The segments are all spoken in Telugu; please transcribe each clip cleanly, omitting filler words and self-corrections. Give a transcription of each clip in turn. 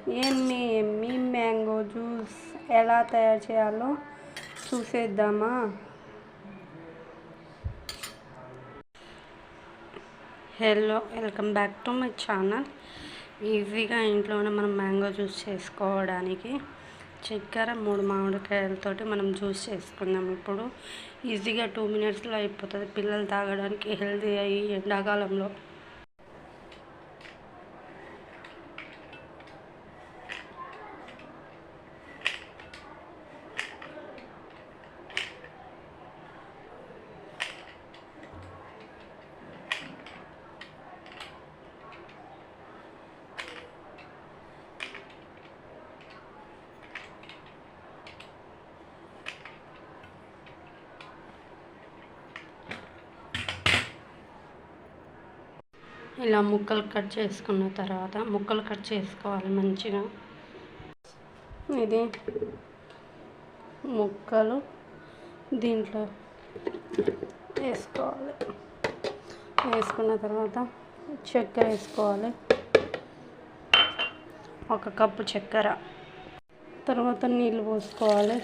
ఎమ్మి మ్యాంగో జ్యూస్ ఎలా తయారు చేయాలో చూసేద్దామా. Hello, welcome back to my channel. ఈజీగా ఇంట్లోనే మనం మ్యాంగో జ్యూస్ చేసుకోవడానికి చక్కెర 3 మామిడికాయలతోటి మనం జ్యూస్ చేసుకుందాం. ఇప్పుడు ఈజీగా 2 మినిట్స్లో అయిపోతుంది. పిల్లలు తాగడానికి హెల్తీ అయ్యి ఎండాకాలంలో ఇలా ముక్కలు కట్ చేసుకున్న తర్వాత ముక్కలు కట్ చేసుకోవాలి మంచిగా. ఇది ముక్కలు దీంట్లో వేసుకోవాలి. వేసుకున్న తర్వాత చక్కెర వేసుకోవాలి, 1 కప్పు చక్కెర. తర్వాత నీళ్ళు పోసుకోవాలి.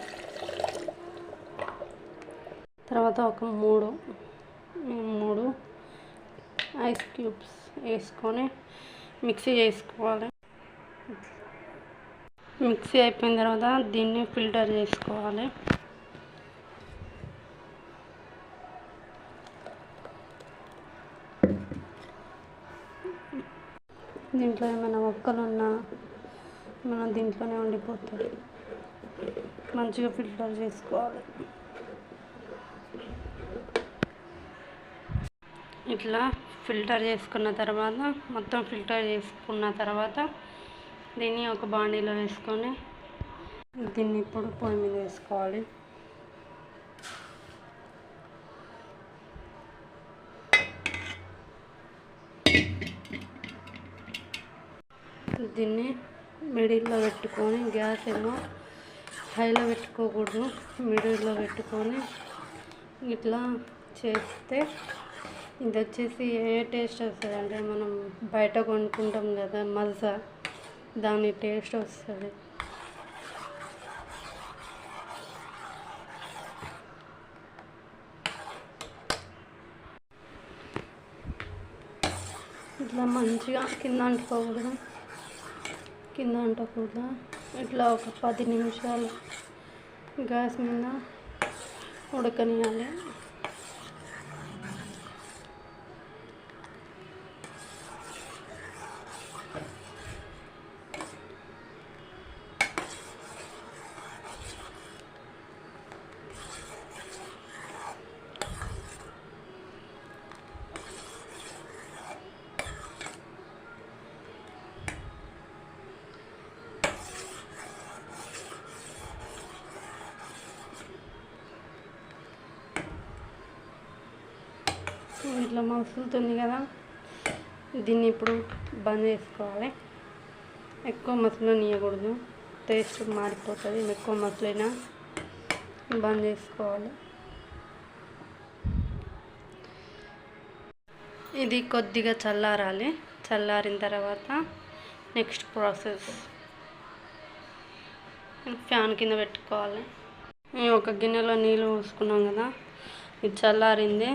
తర్వాత ఒక మూడు ఐస్ క్యూబ్స్ వేసుకొని మిక్సీ చేసుకోవాలి. మిక్సీ అయిపోయిన తర్వాత దీన్ని ఫిల్టర్ చేసుకోవాలి. దీంట్లో ఏమైనా మొక్కలున్నా మనం దీంట్లోనే ఉండిపోతుంది. మంచిగా ఫిల్టర్ చేసుకోవాలి. ఇట్లా ఫిల్టర్ చేసుకున్న తర్వాత మొత్తం ఫిల్టర్ చేసుకున్న తర్వాత దీన్ని ఒక బాండీలో వేసుకొని దీన్ని ఇప్పుడు పొయ్యి మీద వేసుకోవాలి. దీన్ని మిడిల్లో పెట్టుకొని, గ్యాస్ ఏమో హైలో పెట్టుకోకూడదు, మిడిల్లో పెట్టుకొని ఇట్లా చేస్తే ఇది వచ్చేసి ఏ టేస్ట్ వస్తుంది అంటే మనం బయట కొనుక్కుంటాం కదా మల్సా, దాని టేస్ట్ వస్తుంది. ఇట్లా మంచిగా కింద అంటుకోకూడదు, ఇట్లా ఒక 10 నిమిషాలు గ్యాస్ మీద ఉడకనియాలి. ఇట్లా మసులుతుంది కదా, దీన్ని ఇప్పుడు బంద్ చేసుకోవాలి. ఎక్కువ మసలనియకూడదు, టేస్ట్ మారిపోతుంది. ఎక్కువ మసలైనా బంద్ చేసుకోవాలి. ఇది కొద్దిగా చల్లారాలి. చల్లారిన తర్వాత నెక్స్ట్ ప్రాసెస్ ఫ్యాన్ కింద పెట్టుకోవాలి. ఒక గిన్నెలో నీళ్ళు పోసుకున్నాం కదా, ఇది చల్లారింది,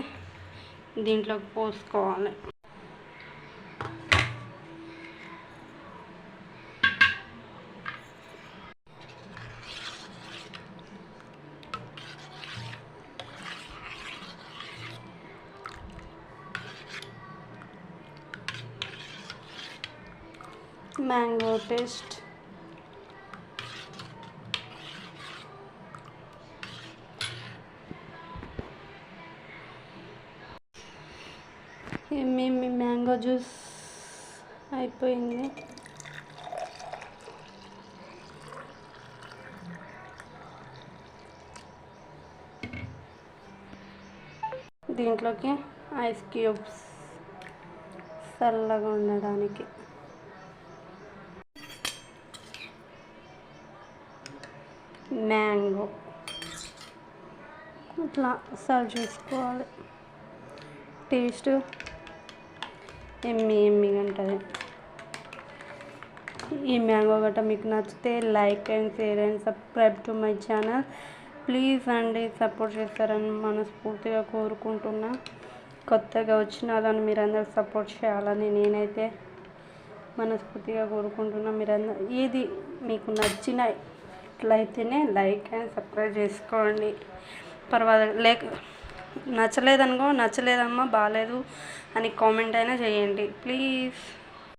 దీంట్లోకి పోసుకోవాలి. మ్యాంగో టేస్ట్ ఎమ్మి మ్యాంగో జ్యూస్ అయిపోయింది. దీంట్లోకి ఐస్ క్యూబ్స్ చల్లగా ఉండడానికి. మ్యాంగో ఇట్లా సర్వ్ చేసుకోవాలి. టేస్ట్ ఎమ్మిగా ఉంటుంది. ఈ మ్యాంగో గట్ట మీకు నచ్చితే like and share and subscribe to my channel. Please అండి, సపోర్ట్ చేస్తారని మనస్ఫూర్తిగా కోరుకుంటున్నా. కొత్తగా వచ్చిన వాళ్ళని మీరందరూ సపోర్ట్ చేయాలని నేనైతే మనస్ఫూర్తిగా కోరుకుంటున్నా. మీరందరూ ఏది మీకు నచ్చినట్లయితేనే లైక్ అండ్ సబ్స్క్రైబ్ చేసుకోండి. పర్వాలేదు, నచ్చలేదనుకో నచ్చలేదమ్మా బాగాలేదు అని కామెంట్ అయినా చేయండి ప్లీజ్.